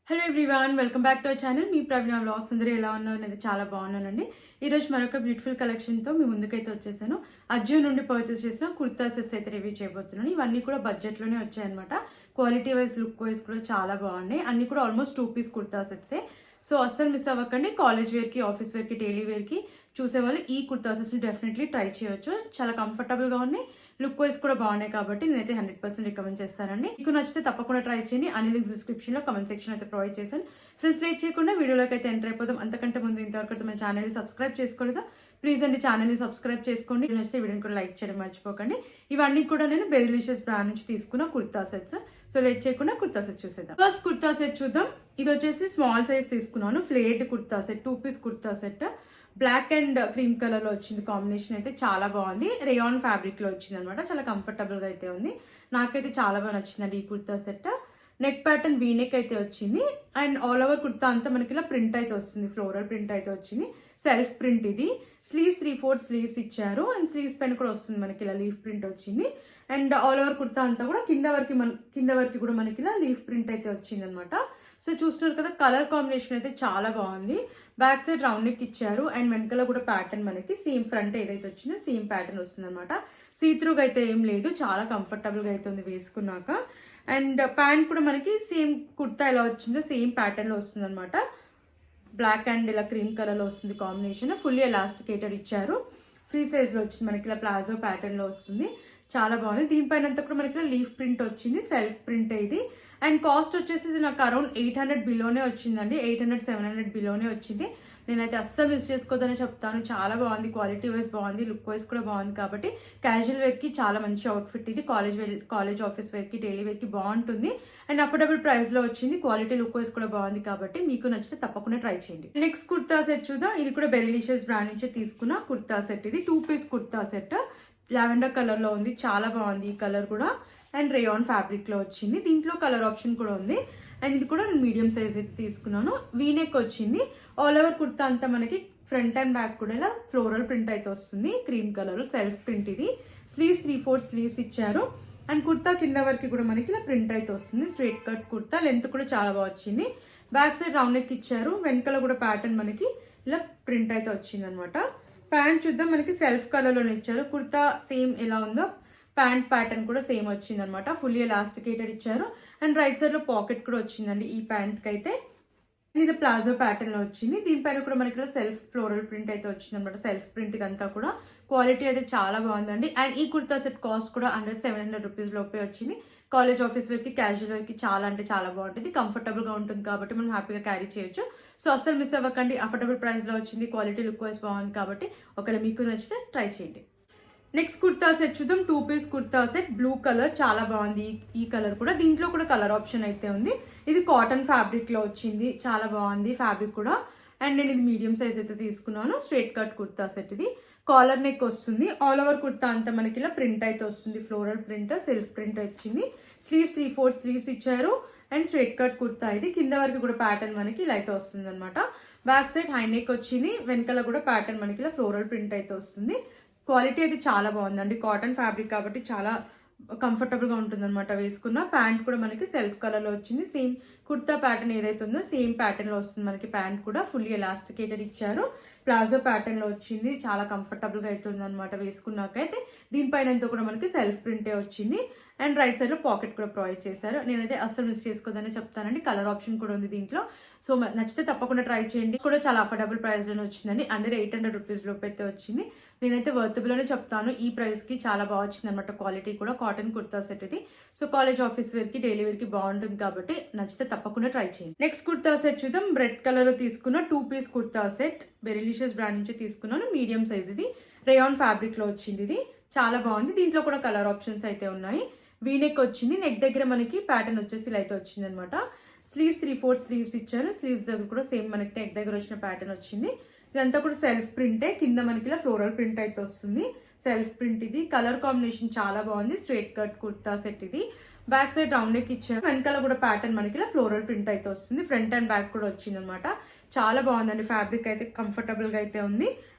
Hello everyone, welcome back to our channel. Me Praveena vlogs. అందరూ ఎలా ఉన్నారు అనేది చాలా బాగున్నానండి. ఈరోజు మరొక బ్యూటిఫుల్ కలెక్షన్తో మీ ముందుకైతే వచ్చేసాను. అజియో నుండి పర్చేస్ చేసిన కుర్తా సెట్స్ అయితే రివ్యూ చేయబోతున్నాను. ఇవన్నీ కూడా బడ్జెట్లోనే వచ్చాయన్నమాట. క్వాలిటీ వైజ్, లుక్ వైజ్ కూడా చాలా బాగున్నాయి. అన్ని కూడా ఆల్మోస్ట్ 2 పీస్ కుర్తా సెట్సే. సో అస్సలు మిస్ అవ్వకండి. కాలేజ్ వేర్కి, ఆఫీస్ వేర్కి, డైలీ వేర్కి చూసేవాళ్ళు ఈ కుర్తా సెట్స్ని డెఫినెట్లీ ట్రై చేయొచ్చు. చాలా కంఫర్టబుల్గా ఉన్నాయి, లుక్ వైజ్ కూడా బాగున్నాయి కాబట్టి నేనైతే 100% రికమెండ్ చేస్తానండి. మీకు నచ్చితే తప్పకుండా ట్రై చేయండి. అన్ని లింక్స్ డిస్క్రిప్షన్ లో, కమెంట్ సెక్షన్ అయితే ప్రొవైడ్ చేశాను. ఫ్రెండ్స్, లేట్ చేయకుండా వీడియోలోకి అయితే ఎంటర్ అయిపోదాం. అంతకంటే ముందు ఇంతవరకు మన ఛానల్ని సబ్స్క్రైబ్ చేసుకోలేదా? ప్లీజ్ అండి ఛానల్ని సబ్స్క్రైబ్ చేసుకోండి. నచ్చితే వీడియోని కూడా లైక్ చేయడం మర్చిపోకండి. ఇవన్నీ కూడా నేను బెరిలిషియస్ బ్రాండ్ నుంచి తీసుకున్న కుర్తా సెట్స్. సో లేట్ చేయకుండా కుర్తా సెట్స్ చూసేద్దాం. ఫస్ట్ కుర్తా సెట్ చూద్దాం. ఇది వచ్చేసి స్మాల్ సైజ్ తీసుకున్నాను. Flared kurta set, 2 piece kurta set. Black and cream colour లో వచ్చింది. కాంబినేషన్ అయితే చాలా బాగుంది. రేయాన్ ఫ్యాబ్రిక్ లో వచ్చింది అనమాట. చాలా కంఫర్టబుల్ గా అయితే ఉంది. నాకైతే చాలా బాగా నచ్చిందండి ఈ kurta set. Neck pattern V-neck అయితే వచ్చింది. అండ్ ఆల్ ఓవర్ కుర్తా అంతా మనకి ఇలా ప్రింట్ అయితే వస్తుంది. ఫ్లోరల్ ప్రింట్ అయితే వచ్చింది. సెల్ఫ్ ప్రింట్ ఇది. స్లీవ్స్ 3/4 స్లీవ్స్ ఇచ్చారు. అండ్ స్లీవ్స్ పైన కూడా వస్తుంది మనకి ఇలా లీఫ్ ప్రింట్ వచ్చింది. అండ్ ఆల్ ఓవర్ కుర్తా అంతా కూడా కింద వరకు కూడా మనకి ఇలా లీఫ్ ప్రింట్ అయితే వచ్చింది అనమాట. సో చూస్తున్నారు కదా, కలర్ కాంబినేషన్ అయితే చాలా బాగుంది. బ్యాక్ సైడ్ రౌండ్ నెక్ ఇచ్చారు. అండ్ వెనకాల కూడా ప్యాటర్న్ మనకి సేమ్, ఫ్రంట్ ఏదైతే వచ్చిందో సేమ్ ప్యాటర్న్ వస్తుంది అనమాట. సీత్రూగా అయితే ఏం లేదు, చాలా కంఫర్టబుల్ గా అయితే ఉంది వేసుకున్నాక. అండ్ ప్యాంట్ కూడా మనకి సేమ్ కుర్తా ఎలా వచ్చిందో సేమ్ ప్యాటర్న్ లో వస్తుంది అనమాట. బ్లాక్ అండ్ ఇలా క్రీమ్ కలర్ లో వస్తుంది కాంబినేషన్. ఫుల్లీ ఎలాస్టికేటెడ్ ఇచ్చారు. ఫ్రీ సైజ్ లో వచ్చింది మనకి ఇలా ప్లాజో ప్యాటర్న్ లో వస్తుంది. చాలా బాగుంది. దీనిపైన అంతా కూడా మనకి లీఫ్ ప్రింట్ వచ్చింది. సెల్ఫ్ ప్రింట్ ఇది. అండ్ కాస్ట్ వచ్చేసి నాకు అరౌండ్ 800 బిలోనే వచ్చిందండి. 800-700 బిలోనే వచ్చింది. నేనైతే అస్సలు మిస్ చేసుకోవద్దని చెప్తాను. చాలా బాగుంది. క్వాలిటీ వైజ్ బాగుంది, లుక్ వైజ్ కూడా బాగుంది. కాబట్టి క్యాజువల్ వేర్ కి చాలా మంచి అవుట్ఫిట్ ఇది. కాలేజ్ ఆఫీస్ వేర్ కి, డైలీ వేర్ కి బాగుంటుంది. అండ్ అఫోర్డబుల్ ప్రైస్ లో వచ్చింది. క్వాలిటీ, లుక్ వైజ్ కూడా బాగుంది. కాబట్టి మీకు నచ్చితే తప్పకుండా ట్రై చేయండి. నెక్స్ట్ కుర్తా సెట్ చూద్దాం. ఇది కూడా బెరిలిషియస్ బ్రాండ్ నుంచి తీసుకున్న కుర్తా సెట్. ఇది 2 piece kurta set. Lavender colour లో ఉంది. చాలా బాగుంది ఈ కలర్ కూడా. అండ్ రేయాన్ ఫ్యాబ్రిక్ లో వచ్చింది. దీంట్లో కలర్ ఆప్షన్ కూడా ఉంది. అండ్ ఇది కూడా మీడియం సైజ్ అయితే తీసుకున్నాను. వీనెక్ వచ్చింది. ఆల్ ఓవర్ కుర్తా అంతా మనకి ఫ్రంట్ అండ్ బ్యాక్ కూడా ఇలా ఫ్లోరల్ ప్రింట్ అయితే వస్తుంది. క్రీమ్ కలర్ సెల్ఫ్ ప్రింట్ ఇది. స్లీవ్స్ 3/4 స్లీవ్స్ ఇచ్చారు. అండ్ కుర్తా కింద వరకు కూడా మనకి ఇలా ప్రింట్ అయితే వస్తుంది. Straight cut kurta. లెంత్ కూడా చాలా బాగా వచ్చింది. బ్యాక్ సైడ్ రౌండ్ నెక్ ఇచ్చారు. వెనకాల కూడా ప్యాటర్న్ మనకి ఇలా ప్రింట్ అయితే వచ్చింది అనమాట. ప్యాంట్ చూద్దాం. మనకి సెల్ఫ్ కలర్ లోనే ఇచ్చారు. కుర్తా సేమ్ ఎలా ఉందో ప్యాంట్ ప్యాటర్న్ కూడా సేమ్ వచ్చింది అనమాట. ఫుల్లీ ఎలాస్టికేటెడ్ ఇచ్చారు. అండ్ రైట్ సైడ్ లో పాకెట్ కూడా వచ్చిందండి ఈ ప్యాంట్ కి అయితే. ఇది ప్లాజో ప్యాటర్న్ లో వచ్చింది. దీనిపైన కూడా మనకి సెల్ఫ్ ఫ్లోరల్ ప్రింట్ అయితే వచ్చింది అనమాట. సెల్ఫ్ ప్రింట్ ఇదంతా కూడా. క్వాలిటీ అయితే చాలా బాగుందండి. అండ్ ఈ కుర్తా సెట్ కాస్ట్ కూడా 700 రూపీస్ లోపే వచ్చింది. కాలేజ్ ఆఫీస్ వేర్ కి, క్యాజువల్ వేర్ కి చాలా అంటే చాలా బాగుంటుంది. కంఫర్టబుల్ గా ఉంటుంది కాబట్టి మనం హ్యాపీగా క్యారీ చేయొచ్చు. సో అస్సలు మిస్ అవ్వకండి. అఫోర్డబుల్ ప్రైస్ లో వచ్చింది. క్వాలిటీ, లుక్ వైజ్ బాగుంది కాబట్టి ఒకవేళ మీకు నచ్చితే ట్రై చేయండి. నెక్స్ట్ కుర్తా సెట్ చూద్దాం. 2 piece kurta set. Blue colour చాలా బాగుంది. ఈ కలర్ కూడా. దీంట్లో కూడా కలర్ ఆప్షన్ అయితే ఉంది. ఇది కాటన్ ఫ్యాబ్రిక్ లో వచ్చింది. చాలా బాగుంది ఫ్యాబ్రిక్ కూడా. అండ్ నేను ఇది మీడియం సైజ్ అయితే తీసుకున్నాను. స్ట్రైట్ కట్ కుర్తా సెట్ ఇది. కాలర్ నెక్ వస్తుంది. ఆల్ ఓవర్ కుర్తా అంతా మనకి ఇలా ప్రింట్ అయితే వస్తుంది. ఫ్లోరల్ ప్రింట్, సెల్ఫ్ ప్రింట్ వచ్చింది. స్లీవ్స్ 3/4 స్లీవ్స్ ఇచ్చారు. అండ్ స్ట్రైట్ కట్ కుర్తా ఇది. కింద వరకు కూడా ప్యాటర్న్ మనకి ఇలా అయితే వస్తుంది అనమాట. బ్యాక్ సైడ్ హై నెక్ వచ్చింది. వెనకాల కూడా ప్యాటర్న్ మనకి ఇలా ఫ్లోరల్ ప్రింట్ అయితే వస్తుంది. క్వాలిటీ అయితే చాలా బాగుందండి. కాటన్ ఫ్యాబ్రిక్ కాబట్టి చాలా కంఫర్టబుల్ గా ఉంటుంది అనమాట వేసుకున్న. ప్యాంట్ కూడా మనకి సెల్ఫ్ కలర్ లో వచ్చింది. సేమ్ కుర్తా ప్యాటర్న్ ఏదైతే ఉందో సేమ్ ప్యాటర్న్ లో వస్తుంది మనకి. ప్యాంట్ కూడా ఫుల్లీ ఎలాస్టికేటెడ్ ఇచ్చారు. ప్లాజో ప్యాటర్న్ లో వచ్చింది. చాలా కంఫర్టబుల్ గా అవుతుంది అనమాట వేసుకున్నాకైతే. దీనిపైన అంతా కూడా మనకి సెల్ఫ్ ప్రింటే వచ్చింది. అండ్ రైట్ సైడ్ లో పాకెట్ కూడా ప్రొవైడ్ చేశారు. నేనైతే అస్సలు మిస్ చేసుకోదని చెప్తానండి. కలర్ ఆప్షన్ కూడా ఉంది దీంట్లో. సో నచ్చితే తప్పకుండా ట్రై చేయండి. కూడా చాలా అఫోర్డబుల్ ప్రైస్ లోనే వచ్చిందండి. అండర్ 800 రూపీస్ లోపు అయితే వచ్చింది. నేనైతే వర్తబుల్ అనే చెప్తాను. ఈ ప్రైస్ కి చాలా బాగా వచ్చింది అనమాట. క్వాలిటీ కూడా. కాటన్ కుర్తా సెట్ ఇది. సో కాలేజ్ ఆఫీస్ వేర్ కి, డైలీ వేర్ కి బాగుంటుంది కాబట్టి నచ్చితే తప్పకుండా ట్రై చేయండి. నెక్స్ట్ కుర్తా సెట్ చూద్దాం. రెడ్ కలర్ లో తీసుకున్న 2 పీస్ కుర్తా సెట్. బెరిలిషియస్ బ్రాండ్ నుంచి తీసుకున్నాను. మీడియం సైజ్ ఇది. రేయాన్ ఫ్యాబ్రిక్ లో వచ్చింది ఇది. చాలా బాగుంది. దీంట్లో కూడా కలర్ ఆప్షన్స్ అయితే ఉన్నాయి. వీనెక్ వచ్చింది. నెక్ దగ్గర మనకి ప్యాటర్న్ వచ్చేసి ఇలా అయితే వచ్చింది అనమాట. స్లీవ్స్ 3/4 స్లీవ్స్ ఇచ్చారు. స్లీవ్స్ దగ్గర కూడా సేమ్ మనకి నెక్ దగ్గర వచ్చిన ప్యాటర్న్ వచ్చింది. ఇదంతా కూడా సెల్ఫ్ ప్రింటే. కింద మనకి ఇలా ఫ్లోరల్ ప్రింట్ అయితే వస్తుంది. సెల్ఫ్ ప్రింట్ ఇది. కలర్ కాంబినేషన్ చాలా బాగుంది. స్ట్రైట్ కట్ కుర్తా సెట్ ఇది. బ్యాక్ సైడ్ రౌండ్ నెక్ ఇచ్చారు. వెనకాల కూడా ప్యాటర్న్ మనకి ఇలా ఫ్లోరల్ ప్రింట్ అయితే వస్తుంది. ఫ్రంట్ అండ్ బ్యాక్ కూడా వచ్చింది అనమాట. చాలా బాగుందండి. ఫ్యాబ్రిక్ అయితే కంఫర్టబుల్ గా అయితే ఉంది.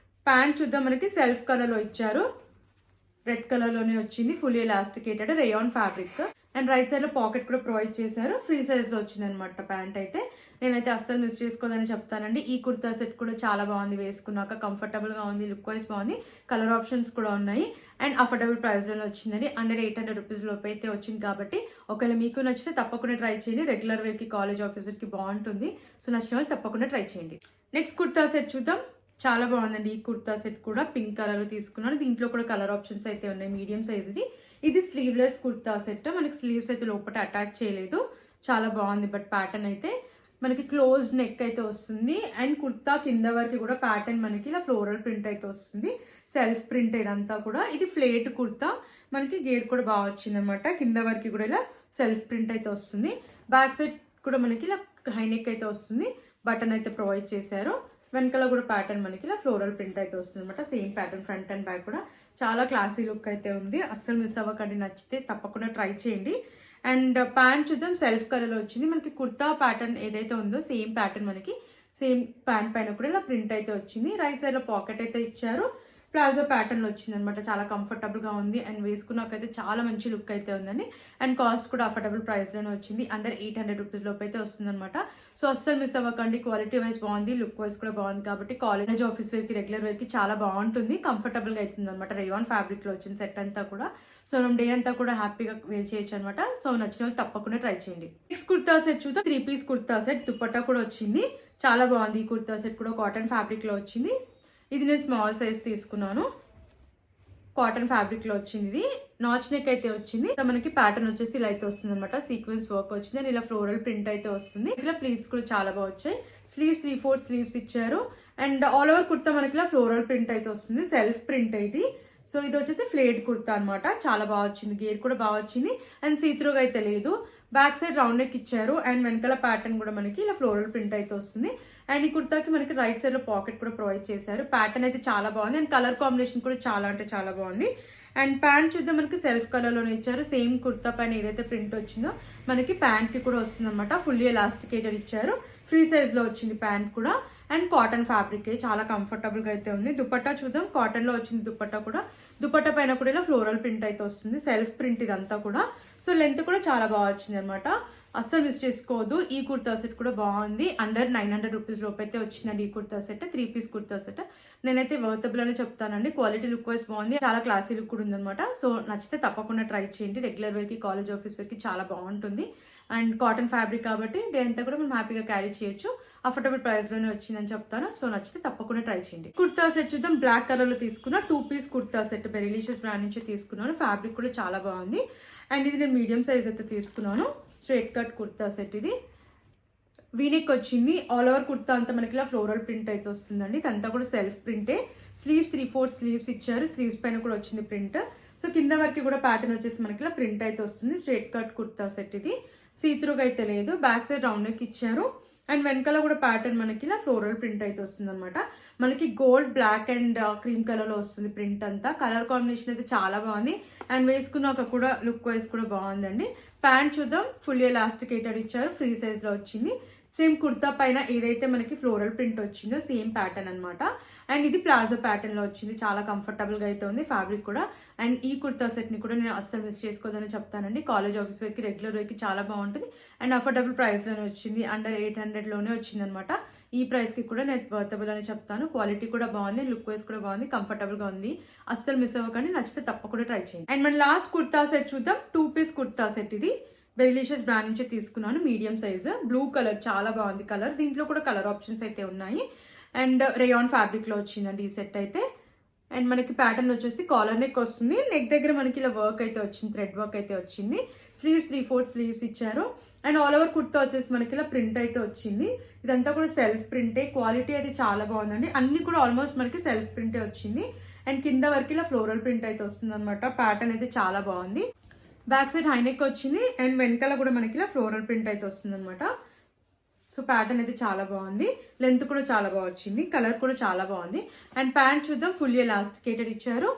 ప్యాంట్ చూద్దాం. మనకి సెల్ఫ్ కలర్ లో ఇచ్చారు. రెడ్ కలర్ లోనే వచ్చింది. Fully elasticated rayon fabric. And right side లో పాకెట్ కూడా ప్రొవైడ్ చేశారు. ఫ్రీ సైజ్ లో వచ్చింది అనమాట ప్యాంట్ అయితే. నేనైతే అస్సలు మిస్ చేసుకోదని చెప్తానండి. ఈ కుర్తా సెట్ కూడా చాలా బాగుంది, వేసుకున్నాక కంఫర్టబుల్ గా ఉంది, లుక్ వైజ్ బాగుంది, కలర్ ఆప్షన్స్ కూడా ఉన్నాయి అండ్ అఫోర్డబుల్ ప్రైస్ లోనే వచ్చిందండి. అండర్ 800 రూపీస్ లోపు అయితే వచ్చింది కాబట్టి ఒకవేళ మీకు నచ్చితే తప్పకుండా ట్రై చేయండి. రెగ్యులర్ వేర్ కి, కాలేజ్ ఆఫీస్ వేర్ కి బాగుంటుంది. సో నచ్చిన వాళ్ళు తప్పకుండా ట్రై చేయండి. నెక్స్ట్ కుర్తా సెట్ చూద్దాం. చాలా బాగుందండి. ఈ కుర్తా సెట్ కూడా పింక్ కలర్ తీసుకున్నాను. దీంట్లో కూడా కలర్ ఆప్షన్స్ అయితే ఉన్నాయి. మీడియం సైజ్ ఇది స్లీవ్లెస్ కుర్తా సెట్. మనకి స్లీవ్స్ అయితే లోపల అటాచ్ చేయలేదు. చాలా బాగుంది. బట్ ప్యాటర్న్ అయితే మనకి క్లోజ్ నెక్ అయితే వస్తుంది అండ్ కుర్తా కింద వరకు కూడా ప్యాటర్న్ మనకి ఇలా ఫ్లోరల్ ప్రింట్ అయితే వస్తుంది. సెల్ఫ్ ప్రింట్ ఇదంతా కూడా. ఇది ఫ్లేట్ కుర్తా. మనకి గేర్ కూడా బాగా వచ్చింది అనమాట. కింద వరకు కూడా ఇలా సెల్ఫ్ ప్రింట్ అయితే వస్తుంది. బ్యాక్ సైడ్ కూడా మనకి ఇలా హై నెక్ అయితే వస్తుంది. బటన్ అయితే ప్రొవైడ్ చేశారు. వెనకాల కూడా ప్యాటర్న్ మనకి ఇలా ఫ్లోరల్ ప్రింట్ అయితే వస్తుంది అనమాట. Same pattern front and back కూడా చాలా క్లాసీ లుక్ అయితే ఉంది. అస్సలు మిస్ అవ్వకండి. నచ్చితే తప్పకుండా ట్రై చేయండి. అండ్ ప్యాంట్ చూద్దాం. సెల్ఫ్ కలర్ లో వచ్చింది. మనకి కుర్తా ప్యాటర్న్ ఏదైతే ఉందో సేమ్ ప్యాటర్న్ మనకి సేమ్ ప్యాంట్ పైన కూడా ఇలా ప్రింట్ అయితే వచ్చింది. రైట్ సైడ్ లో పాకెట్ అయితే ఇచ్చారు. ప్లాజో ప్యాటర్న్ లో వచ్చింది అనమాట. చాలా కంఫర్టబుల్ గా ఉంది అండ్ వేసుకున్నాకైతే చాలా మంచి లుక్ అయితే ఉందండి. అండ్ కాస్ట్ కూడా అఫోర్డబుల్ ప్రైస్ లోనే వచ్చింది. అండర్ 800 రూపీస్ లోపు అయితే వస్తుంది అనమాట. సో అస్సలు మిస్ అవ్వకండి. క్వాలిటీ వైజ్ బాగుంది, లుక్ వైజ్ కూడా బాగుంది కాబట్టి కాలేజ్ ఆఫీస్ వేర్ కి, రెగ్యులర్ వేర్ కి చాలా బాగుంటుంది. కంఫర్టబుల్ గా అవుతుంది అనమాట. రేయాన్ ఫ్యాబ్రిక్ లో వచ్చింది సెట్ అంతా కూడా. సో మనం డే అంతా కూడా హ్యాపీగా వేర్ చేయొచ్చు అనమాట. సో నచ్చిన వాళ్ళు తప్పకుండా ట్రై చేయండి. నెక్స్ట్ కుర్తా సెట్ చూద్దాం. 3 పీస్ కుర్తా సెట్. దుపట్టా కూడా వచ్చింది. చాలా బాగుంది. ఈ కుర్తా సెట్ కూడా కాటన్ ఫ్యాబ్రిక్ లో వచ్చింది. ఇది నేను స్మాల్ సైజ్ తీసుకున్నాను. కాటన్ ఫ్యాబ్రిక్ లో వచ్చింది. ఇది నాచ్ నెక్ అయితే వచ్చింది. మనకి ప్యాటర్న్ వచ్చేసి ఇలా అయితే వస్తుంది అనమాట. సీక్వెన్స్ వర్క్ వచ్చింది అండ్ ఇలా ఫ్లోరల్ ప్రింట్ అయితే వస్తుంది. ఇలా ప్లీట్స్ కూడా చాలా బాగా వచ్చాయి. స్లీవ్స్ 3/4 స్లీవ్స్ ఇచ్చారు అండ్ ఆల్ ఓవర్ కుర్తా మనకి ఇలా ఫ్లోరల్ ప్రింట్ అయితే వస్తుంది. సెల్ఫ్ ప్రింట్ ఇది. సో ఇది వచ్చేసి ఫ్లేట్ కుర్తా అనమాట. చాలా బాగా వచ్చింది. గేర్ కూడా బాగా వచ్చింది అండ్ సీత్రూగా అయితే లేదు. బ్యాక్ సైడ్ రౌండ్ నెక్ ఇచ్చారు అండ్ వెనకాల ప్యాటర్న్ కూడా మనకి ఇలా ఫ్లోరల్ ప్రింట్ అయితే వస్తుంది. అండ్ ఈ కుర్తాకి మనకి రైట్ సైడ్ లో పాకెట్ కూడా ప్రొవైడ్ చేశారు. ప్యాటర్న్ అయితే చాలా బాగుంది అండ్ కలర్ కాంబినేషన్ కూడా చాలా అంటే చాలా బాగుంది. అండ్ ప్యాంట్ చూద్దాం. మనకి సెల్ఫ్ కలర్ లోనే ఇచ్చారు. సేమ్ కుర్తా పైన ఏదైతే ప్రింట్ వచ్చిందో మనకి ప్యాంట్ కి కూడా వస్తుంది అనమాట. ఫుల్లీ ఎలాస్టికేటెడ్ ఇచ్చారు. ఫ్రీ సైజ్ లో వచ్చింది ప్యాంట్ కూడా అండ్ కాటన్ ఫ్యాబ్రిక్ చాలా కంఫర్టబుల్ గా అయితే ఉంది. దుపట్టా చూద్దాం. కాటన్ లో వచ్చింది దుపట్టా కూడా. దుపట్టా పైన కూడా ఇలా ఫ్లోరల్ ప్రింట్ అయితే వస్తుంది. సెల్ఫ్ ప్రింట్ ఇదంతా కూడా. సో లెంత్ కూడా చాలా బాగా వచ్చింది అనమాట. అస్సలు మిస్ చేసుకోవద్దు. ఈ కుర్తా సెట్ కూడా బాగుంది. అండర్ 900 రూపీస్ లోపు అయితే వచ్చిందండి ఈ kurta set. 3 piece kurta set. నేనైతే వర్తబుల్ అని చెప్తానండి. క్వాలిటీ లుక్ వైజ్ బాగుంది. చాలా క్లాసీ లుక్ కూడా ఉందన్నమాట. సో నచ్చితే తప్పకుండా ట్రై చేయండి. రెగ్యులర్ వేర్ కి, కాలేజ్ ఆఫీస్ వేర్ కి చాలా బాగుంటుంది. అండ్ కాటన్ ఫ్యాబ్రిక్ కాబట్టి డే అంతా కూడా మనం హ్యాపీగా క్యారీ చేయొచ్చు. అఫోర్డబుల్ ప్రైస్ లోనే వచ్చిందని చెప్తాను. సో నచ్చితే తప్పకుండా ట్రై చేయండి. కుర్తా సెట్ చూద్దాం. బ్లాక్ కలర్ లో తీసుకున్న 2 పీస్ కుర్తా సెట్. బెరిలీషియస్ బ్రాండ్ నుంచి తీసుకున్నాను. ఫ్యాబ్రిక్ కూడా చాలా బాగుంది అండ్ ఇది నేను మీడియం సైజ్ అయితే తీసుకున్నాను. Straight cut kurta set. ఇది వీనెక్ వచ్చింది. ఆల్ ఓవర్ కుర్తా అంతా మనకి ఇలా ఫ్లోరల్ ప్రింట్ అయితే వస్తుందండి. ఇదంతా కూడా సెల్ఫ్ ప్రింటే. స్లీవ్స్ 3/4 స్లీవ్స్ ఇచ్చారు. స్లీవ్స్ పైన కూడా వచ్చింది ప్రింట్. సో కింద వరకు కూడా ప్యాటర్న్ వచ్చేసి మనకి ఇలా ప్రింట్ అయితే వస్తుంది. Straight cut kurta set. ఇది సీత్రూగా అయితే లేదు. బ్యాక్ సైడ్ రౌండ్ నెక్ ఇచ్చారు అండ్ వెనకాల కూడా ప్యాటర్న్ మనకి ఇలా ఫ్లోరల్ ప్రింట్ అయితే వస్తుంది అనమాట. మనకి gold, black and cream colour లో వస్తుంది ప్రింట్ అంతా. కలర్ కాంబినేషన్ అయితే చాలా బాగుంది అండ్ వేసుకున్నాక కూడా లుక్ వైజ్ కూడా బాగుందండి. ప్యాంట్ చూద్దాం. ఫుల్లీ ఎలాస్టికేటెడ్ ఇచ్చారు. ఫ్రీ సైజ్ లో వచ్చింది. సేమ్ కుర్తా పైన ఏదైతే మనకి ఫ్లోరల్ ప్రింట్ వచ్చిందో సేమ్ ప్యాటర్న్ అనమాట. అండ్ ఇది ప్లాజో ప్యాటర్న్ లో వచ్చింది. చాలా కంఫర్టబుల్ గా అయితే ఉంది ఫ్యాబ్రిక్ కూడా. అండ్ ఈ కుర్తా సెట్ ని కూడా నేను అస్సలు మిస్ చేసుకోదని చెప్తానండి. కాలేజ్ ఆఫీస్ వేర్ కి, రెగ్యులర్ వేర్ కి చాలా బాగుంటుంది అండ్ అఫోర్డబుల్ ప్రైస్ లోనే వచ్చింది. అండర్ 800 లోనే వచ్చింది అనమాట. ఈ ప్రైస్ కి కూడా నేను వర్తబుల్ అని చెప్తాను. క్వాలిటీ కూడా బాగుంది, లుక్ వైజ్ కూడా బాగుంది, కంఫర్టబుల్ గా ఉంది. అస్సలు మిస్ అవ్వకండి. నచ్చితే తప్పకుండా ట్రై చేయండి. అండ్ మన లాస్ట్ కుర్తా సెట్ చూద్దాం. 2 పీస్ కుర్తా సెట్. ఇది బెరిలీషియస్ బ్రాండ్ నుంచి తీసుకున్నాను. Medium size. బ్లూ కలర్ చాలా బాగుంది కలర్. దీంట్లో కూడా కలర్ ఆప్షన్స్ అయితే ఉన్నాయి అండ్ రేయాన్ ఫ్యాబ్రిక్ లో వచ్చిందండి ఈ సెట్ అయితే. అండ్ మనకి ప్యాటర్న్ వచ్చేసి కాలర్ నెక్ వస్తుంది. నెక్ దగ్గర మనకి ఇలా వర్క్ అయితే వచ్చింది. థ్రెడ్ వర్క్ అయితే వచ్చింది. స్లీవ్స్ 3/4 స్లీవ్స్ ఇచ్చారు అండ్ ఆల్ ఓవర్ కుర్తా వచ్చేసి మనకి ఇలా ప్రింట్ అయితే వచ్చింది. ఇదంతా కూడా సెల్ఫ్ ప్రింటే. క్వాలిటీ అయితే చాలా బాగుందండి. అన్ని కూడా ఆల్మోస్ట్ మనకి సెల్ఫ్ ప్రింటే వచ్చింది అండ్ కింద వరకు ఇలా ఫ్లోరల్ ప్రింట్ అయితే వస్తుంది అనమాట. ప్యాటర్న్ అయితే చాలా బాగుంది. బ్యాక్ సైడ్ హై నెక్ వచ్చింది అండ్ వెనకాల కూడా మనకి ఇలా ఫ్లోరల్ ప్రింట్ అయితే వస్తుంది అనమాట. సో ప్యాటర్న్ అయితే చాలా బాగుంది. లెంత్ కూడా చాలా బాగా వచ్చింది. కలర్ కూడా చాలా బాగుంది. అండ్ ప్యాంట్ చూద్దాం. ఫుల్లీ ఎలాస్టికేటెడ్ ఇచ్చారు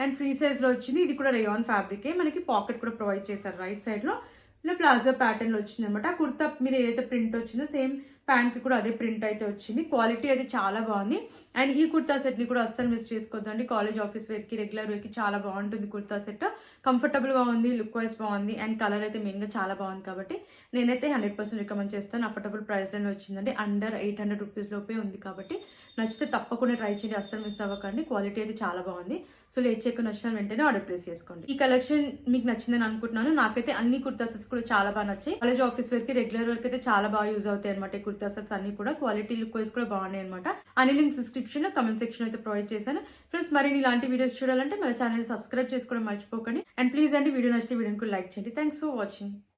అండ్ ఫ్రీ సైజ్ లో వచ్చింది. ఇది కూడా రేయాన్ ఫ్యాబ్రికే. మనకి పాకెట్ కూడా ప్రొవైడ్ చేశారు రైట్ సైడ్ లో. ఇలా ప్లాజో ప్యాటర్న్ లో వచ్చింది అనమాట. కుర్తా మీద ఏదైతే ప్రింట్ వచ్చిందో సేమ్ ప్యాంట్కి కూడా అదే ప్రింట్ అయితే వచ్చింది. క్వాలిటీ అయితే చాలా బాగుంది. అండ్ ఈ కుర్తా సెట్ని కూడా అస్సలు మిస్ చేసుకోవద్దండి. కాలేజ్ ఆఫీస్ వేర్కి రెగ్యులర్ వేర్కి చాలా బాగుంటుంది కుర్తా సెట్. కంఫర్టబుల్గా ఉంది, లుక్ వైజ్ బాగుంది అండ్ కలర్ అయితే మెయిన్గా చాలా బాగుంది కాబట్టి నేనైతే 100% రికమెండ్ చేస్తాను. అఫోర్డబుల్ ప్రైస్లోనే వచ్చిందండి. అండర్ 800 రూపీస్ లోపే ఉంది కాబట్టి నచ్చితే తప్పకుండా ట్రై చేయండి, అస్సలు మిస్ అవ్వకండి. క్వాలిటీ అయితే చాలా బాగుంది. సో లేట్ చేయకుండా నచ్చిన వెంటనే ఆర్డర్ ప్లేస్ చేసుకోండి. ఈ కలెక్షన్ మీకు నచ్చిందని అనుకుంటున్నాను. నాకైతే అన్ని కుర్తా సెట్స్ కూడా చాలా బాగా నచ్చాయి. కాలేజ్ ఆఫీస్ వేర్కి రెగ్యులర్ వర్క్ అయితే చాలా బాగా యూజ్ అవుతాయి అనమాట. ఈ కుర్తా సెట్స్ అన్ని కూడా క్వాలిటీ లుక్ వైజ్ కూడా బాగున్నాయి అనమాట. అన్ని లింక్స్ డిస్క్రిప్షన్ లో కమెంట్ సెక్షన్ అయితే ప్రొవైడ్ చేశాను. ఫ్రెండ్స్ మరిన్ని ఇలాంటి వీడియోస్ చూడాలంటే మన ఛానల్ సబ్స్క్రైబ్ చేసుకోవడం మర్చిపోకండి. అండ్ ప్లీజ్ అండి వీడియో నచ్చితే వీడియోని లైక్ చేయండి. Thanks for watching.